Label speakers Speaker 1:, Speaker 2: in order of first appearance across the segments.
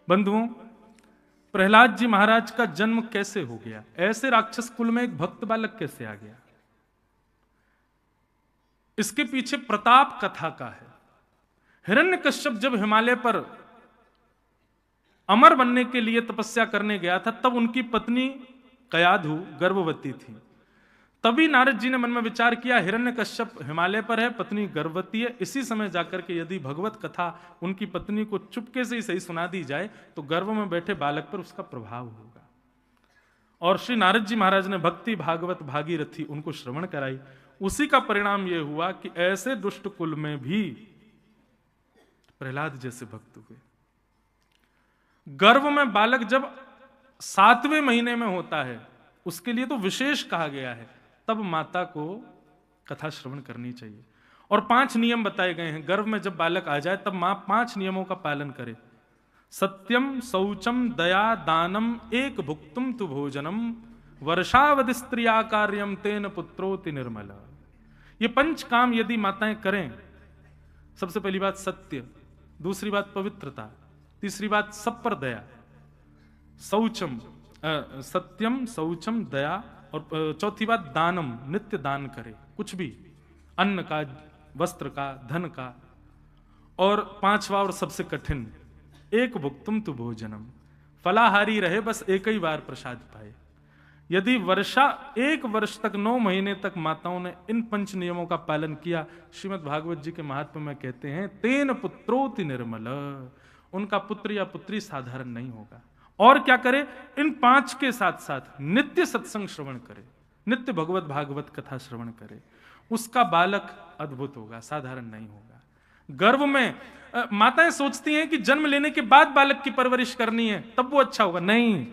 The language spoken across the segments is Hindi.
Speaker 1: बंधुओं, प्रहलाद जी महाराज का जन्म कैसे हो गया? ऐसे राक्षस कुल में एक भक्त बालक कैसे आ गया? इसके पीछे प्रताप कथा का है। हिरण्यकश्यप जब हिमालय पर अमर बनने के लिए तपस्या करने गया था, तब उनकी पत्नी कयाधु गर्भवती थी। तभी नारद जी ने मन में विचार किया, हिरण्यकश्यप हिमालय पर है, पत्नी गर्भवती है, इसी समय जाकर के यदि भगवत कथा उनकी पत्नी को चुपके से ही सही सुना दी जाए तो गर्भ में बैठे बालक पर उसका प्रभाव होगा। और श्री नारद जी महाराज ने भक्ति भागवत भागीरथी उनको श्रवण कराई। उसी का परिणाम यह हुआ कि ऐसे दुष्ट कुल में भी प्रहलाद जैसे भक्त हुए। गर्भ में बालक जब 7वें महीने में होता है, उसके लिए तो विशेष कहा गया है, तब माता को कथा श्रवण करनी चाहिए। और 5 नियम बताए गए हैं। गर्भ में जब बालक आ जाए तब मां 5 नियमों का पालन करे। सत्यम शौचम दया दानम एक भुक्तुम तु भोजनम वर्षावधि स्त्रिया कार्यम तेन पुत्रोति निर्मल। ये 5 काम यदि माताएं करें, सबसे पहली बात सत्य, दूसरी बात पवित्रता, तीसरी बात सब पर दया, सत्यम शौचम दया, और चौथी बात दानम, नित्य दान करे, कुछ भी, अन्न का, वस्त्र का, धन का, और 5वां और सबसे कठिन, एक भुक्तुम तु भोजनम, फलाहारी रहे, बस एक ही बार प्रसाद पाए। यदि 1 वर्ष तक 9 महीने तक माताओं ने इन 5 नियमों का पालन किया, श्रीमद् भागवत जी के महात्म्य में कहते हैं, तेन पुत्रोति निर्मल, उनका पुत्र या पुत्री साधारण नहीं होगा। और क्या करे? इन 5 के साथ साथ नित्य सत्संग श्रवण करे, नित्य भगवत भागवत कथा श्रवण करे, उसका बालक अद्भुत होगा, साधारण नहीं होगा। गर्भ में माताएं सोचती हैं कि जन्म लेने के बाद बालक की परवरिश करनी है, तब वो अच्छा होगा। नहीं,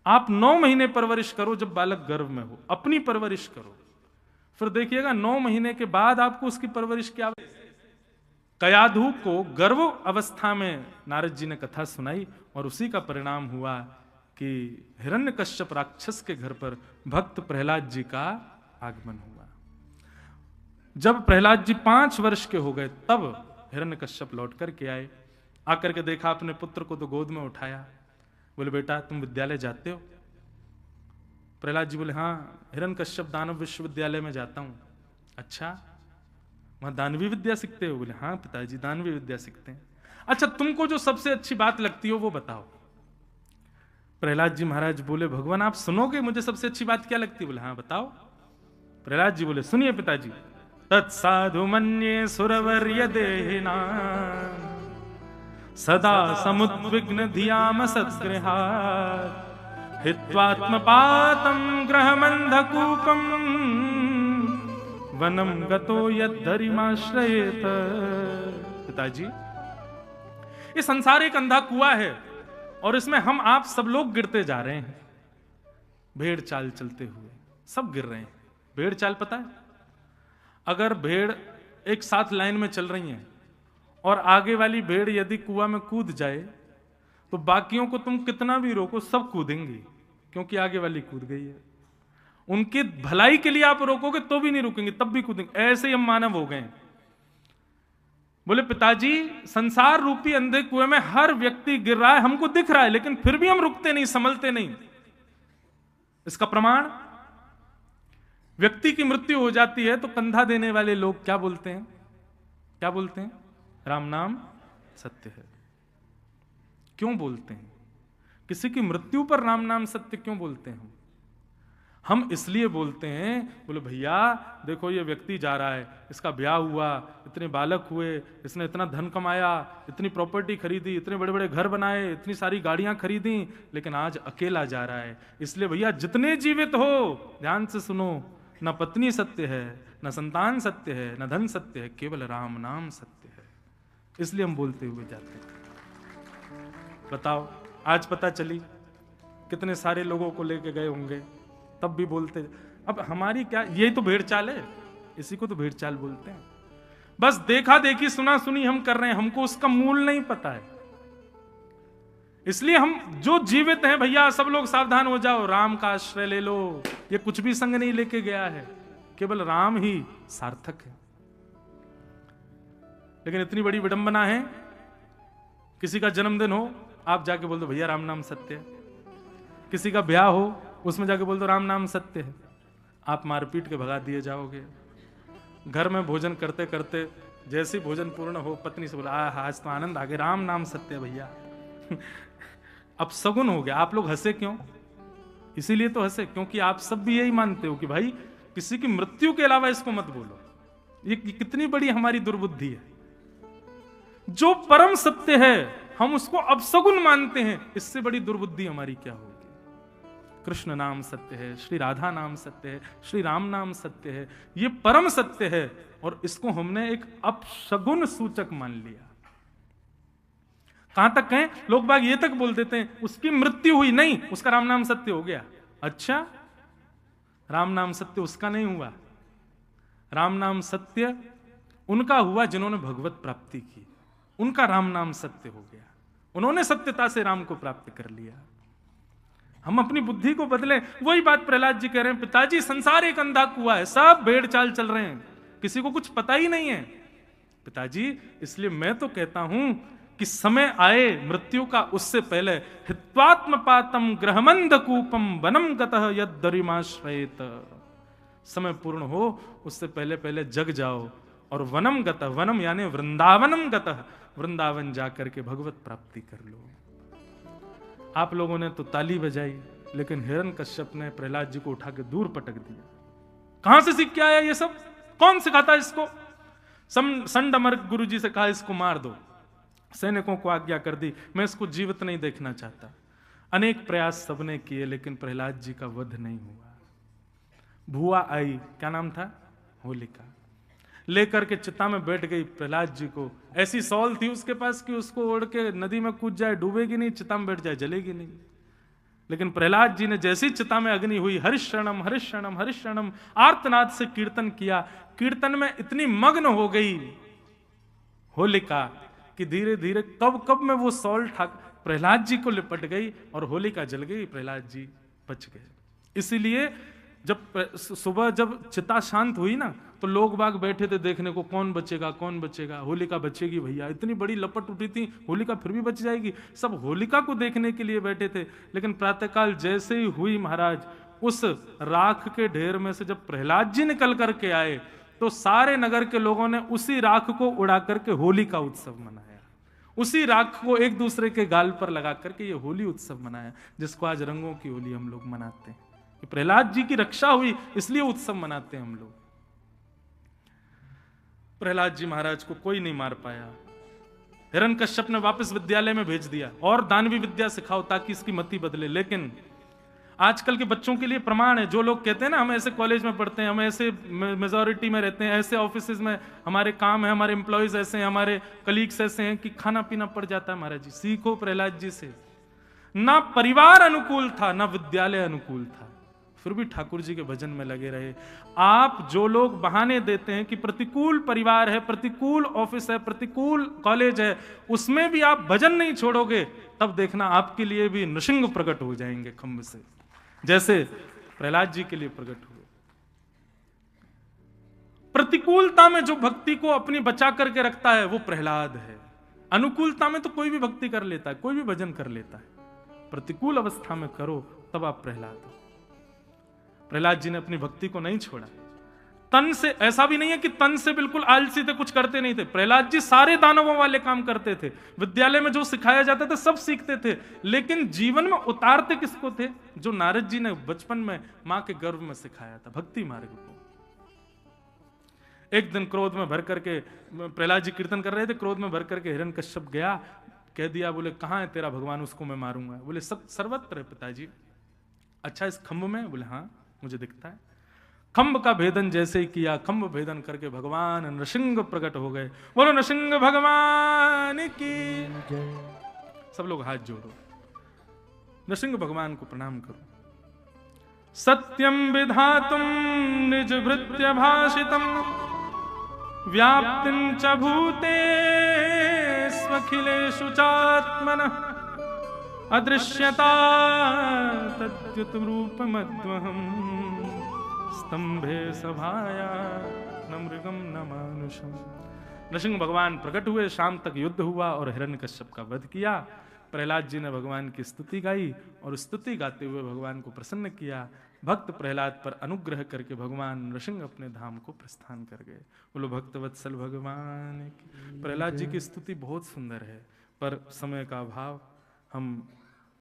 Speaker 1: आप 9 महीने परवरिश करो, जब बालक गर्भ में हो, अपनी परवरिश करो, फिर देखिएगा 9 महीने के बाद आपको उसकी परवरिश क्या। कयाधु को गर्भ अवस्था में नारद जी ने कथा सुनाई और उसी का परिणाम हुआ कि हिरण्यकश्यप राक्षस के घर पर भक्त प्रहलाद जी का आगमन हुआ। जब प्रहलाद जी 5 वर्ष के हो गए तब हिरण्यकश्यप लौट करके आए। आकर के देखा अपने पुत्र को तो गोद में उठाया, बोले बेटा तुम विद्यालय जाते हो? प्रहलाद जी बोले हाँ, हिरण्यकश्यप दानव विश्वविद्यालय में जाता हूं। अच्छा, वहां दानवी विद्या सीखते हो? बोले हाँ पिताजी, दानवी विद्या सीखते हैं। अच्छा, तुमको जो सबसे अच्छी बात लगती हो वो बताओ। प्रहलाद जी महाराज बोले भगवान आप सुनोगे मुझे सबसे अच्छी बात क्या लगती है? बोले हाँ बताओ। प्रहलाद जी बोले सुनिए पिताजी, तत्साधु मन्ये सुरवर्य देहिना सदा समुद्विग्न धियाम सद्गृहात् हित्वात्मपातं ग्रहमन्धकूपम् वनम गतो यद्धरिमाश्रयेत। पिताजी, ये संसार एक अंधा कुआं है और इसमें हम आप सब लोग गिरते जा रहे हैं, भेड़ चाल चलते हुए सब गिर रहे हैं। भेड़ चाल पता है? अगर भेड़ एक साथ लाइन में चल रही हैं और आगे वाली भेड़ यदि कुआं में कूद जाए तो बाकियों को तुम कितना भी रोको सब कूदेंगी, क्योंकि आगे वाली कूद गई है। उनकी भलाई के लिए आप रोकोगे तो भी नहीं रुकेंगे, तब भी कूदेंगे। ऐसे ही हम मानव हो गए। बोले पिताजी, संसार रूपी अंधे कुएं में हर व्यक्ति गिर रहा है, हमको दिख रहा है, लेकिन फिर भी हम रुकते नहीं, संभलते नहीं। इसका प्रमाण, व्यक्ति की मृत्यु हो जाती है तो कंधा देने वाले लोग क्या बोलते हैं? क्या बोलते हैं? राम नाम सत्य है। क्यों बोलते हैं? किसी की मृत्यु पर राम नाम सत्य क्यों बोलते हैं? हम इसलिए बोलते हैं, बोले भैया देखो ये व्यक्ति जा रहा है, इसका ब्याह हुआ, इतने बालक हुए, इसने इतना धन कमाया, इतनी प्रॉपर्टी खरीदी, इतने बड़े बड़े घर बनाए, इतनी सारी गाड़ियां खरीदी, लेकिन आज अकेला जा रहा है। इसलिए भैया जितने जीवित हो ध्यान से सुनो, न पत्नी सत्य है, न संतान सत्य है, न धन सत्य है, केवल राम नाम सत्य है। इसलिए हम बोलते हुए जाते हैं। बताओ, आज पता चली कितने सारे लोगों को लेके गए होंगे, तब भी बोलते। अब हमारी क्या, यही तो भेड़ चाल है, इसी को तो भेड़ चाल बोलते हैं। बस देखा देखी सुना सुनी हम कर रहे हैं, हमको उसका मूल नहीं पता है। इसलिए हम जो जीवित हैं भैया सब लोग सावधान हो जाओ, राम का आश्रय ले लो। ये कुछ भी संग नहीं लेके गया है, केवल राम ही सार्थक है। लेकिन इतनी बड़ी विडंबना है किसी का जन्मदिन हो, आप जाके बोल दो भैया राम नाम सत्य है। किसी का ब्याह हो, उसमें जाके बोल दो राम नाम सत्य है। आप मारपीट के भगा दिए जाओगे। घर में भोजन करते करते जैसे ही भोजन पूर्ण हो, पत्नी से बोला आज तो आनंद आ गया, राम नाम सत्य है भैया। अब सगुन हो गया। आप लोग हंसे क्यों? इसीलिए तो हंसे क्योंकि आप सब भी यही मानते हो कि भाई किसी की मृत्यु के अलावा इसको मत बोलो। ये कितनी बड़ी हमारी दुर्बुद्धि है। जो परम सत्य है हम उसको अपसगुन मानते हैं। इससे बड़ी दुर्बुद्धि हमारी क्या होगी? कृष्ण नाम सत्य है, श्री राधा नाम सत्य है, श्री राम नाम सत्य है, ये परम सत्य है और इसको हमने एक अपशगुन सूचक मान लिया। कहां तक कहें, लोग बाग ये तक बोल देते हैं उसकी मृत्यु हुई, नहीं उसका राम नाम सत्य हो गया। अच्छा, राम नाम सत्य उसका नहीं हुआ। राम नाम सत्य उनका हुआ जिन्होंने भगवत प्राप्ति की, उनका राम नाम सत्य हो गया। उन्होंने सत्यता से राम को प्राप्त कर लिया। हम अपनी बुद्धि को बदलें। वही बात प्रहलाद जी कह रहे हैं, पिताजी संसार एक अंधा कुआं है, सब भेड़ चाल चल रहे हैं, किसी को कुछ पता ही नहीं है। पिताजी इसलिए मैं तो कहता हूं कि समय आए मृत्यु का, उससे पहले हित्वात्मपातम ग्रहमंद कूपम वनम गतः यद्दरिमाश्रयेत। समय पूर्ण हो उससे पहले पहले जग जाओ और वनम गतः, वनम यानी वृंदावनम गतः, वृंदावन जाकर के भगवत प्राप्ति कर लो। आप लोगों ने तो ताली बजाई, लेकिन हिरण्यकश्यप ने प्रहलाद जी को उठा के दूर पटक दिया। कहां से सीख के आया ये सब? कौन सिखाता इसको? संडमर गुरु जी से कहा इसको मार दो। सैनिकों को आज्ञा कर दी, मैं इसको जीवित नहीं देखना चाहता। अनेक प्रयास सबने किए लेकिन प्रहलाद जी का वध नहीं हुआ। भुआ आई, क्या नाम था? होलिका, लेकर के चिता में बैठ गई प्रहलाद जी को। ऐसी सौल थी उसके पास कि उसको ओढ़ के नदी में कूद जाए, डूबेगी नहीं, चिता में बैठ जाए, जलेगी नहीं। लेकिन प्रहलाद जी ने जैसी चिता में अग्नि हुई, हरिशरणम हरिशरणम हरिशरणम आर्तनाद से कीर्तन किया। कीर्तन में इतनी मग्न हो गई होलिका कि धीरे धीरे कब कब में वो सौल ठाक प्रहलाद जी को लिपट गई और होलिका जल गई, प्रहलाद जी बच गए। इसीलिए जब सुबह जब चिता शांत हुई ना, तो लोग बाग बैठे थे देखने को, कौन बचेगा कौन बचेगा, होलिका बचेगी भैया। इतनी बड़ी लपट उठी थी, होलिका फिर भी बच जाएगी। सब होलिका को देखने के लिए बैठे थे। लेकिन प्रातःकाल जैसे ही हुई महाराज, उस राख के ढेर में से जब प्रहलाद जी निकल करके आए तो सारे नगर के लोगों ने उसी राख को उड़ा करके होली का उत्सव मनाया। उसी राख को एक दूसरे के गाल पर लगा करके ये होली उत्सव मनाया, जिसको आज रंगों की होली हम लोग मनाते हैं। प्रहलाद जी की रक्षा हुई इसलिए उत्सव मनाते हैं हम लोग। प्रहलाद जी महाराज को कोई नहीं मार पाया। हिरण्यकश्यप ने वापस विद्यालय में भेज दिया और दानवी विद्या सिखाओ ताकि इसकी मति बदले। लेकिन आजकल के बच्चों के लिए प्रमाण है, जो लोग कहते हैं ना हम ऐसे कॉलेज में पढ़ते हैं, हम ऐसे मेजॉरिटी में रहते हैं, ऐसे ऑफिसेज में हमारे काम है, हमारे एम्प्लॉयज ऐसे हैं, हमारे कलीग्स ऐसे हैं कि खाना पीना पड़ जाता है। महाराज जी सीखो प्रहलाद जी से। ना परिवार अनुकूल था ना विद्यालय अनुकूल था, फिर भी ठाकुर जी के भजन में लगे रहे। आप जो लोग बहाने देते हैं कि प्रतिकूल परिवार है, प्रतिकूल ऑफिस है, प्रतिकूल कॉलेज है, उसमें भी आप भजन नहीं छोड़ोगे, तब देखना आपके लिए भी नृसिंह प्रकट हो जाएंगे खम्भ से, जैसे प्रहलाद जी के लिए प्रकट हुए। प्रतिकूलता में जो भक्ति को अपनी बचा करके रखता है वो प्रहलाद है। अनुकूलता में तो कोई भी भक्ति कर लेता है, कोई भी भजन कर लेता है। प्रतिकूल अवस्था में करो तब आप प्रहलाद हो। प्रहलाद जी ने अपनी भक्ति को नहीं छोड़ा। तन से, ऐसा भी नहीं है कि तन से बिल्कुल आलसी थे, कुछ करते नहीं थे। प्रहलाद जी सारे दानवों वाले काम करते थे। विद्यालय में जो सिखाया जाता था सब सीखते थे, लेकिन जीवन में उतारते किसको थे? जो नारद जी ने बचपन में मां के गर्भ में सिखाया था, भक्ति मार्ग को। एक दिन क्रोध में भर करके प्रहलाद जी कीर्तन कर रहे थे, क्रोध में भर करके हिरण्यकश्यप गया, कह दिया, बोले कहां है तेरा भगवान, उसको मैं मारूंगा। बोले सब सर्वत्र है पिताजी। अच्छा इस खंभ में? बोले हाँ मुझे दिखता है। खंभ का भेदन जैसे ही किया, खंभ भेदन करके भगवान नृसिंह प्रकट हो गए। बोलो नृसिंह भगवान की। सब लोग हाथ जोड़ो, नृसिंह भगवान को प्रणाम करो। सत्यम विधातुम निज भृत्य भाषितम व्याप्तिं च भूतेष्वखिलेषु चात्मनः अदृश्यता तद्युत रूपमद्वहम् स्तंभे सभाया न मृगम न मानुषम। नृसिंह भगवान प्रकट हुए, शाम तक युद्ध हुआ और हिरण्यकश्यप का वध किया। प्रहलाद जी ने भगवान की स्तुति गाई और स्तुति गाते हुए भगवान को प्रसन्न किया। भक्त प्रहलाद पर अनुग्रह करके भगवान नृसिंह अपने धाम को प्रस्थान कर गए। बोलो भक्तवत्सल भगवान की। प्रहलाद जी की स्तुति बहुत सुंदर है, पर समय का अभाव, हम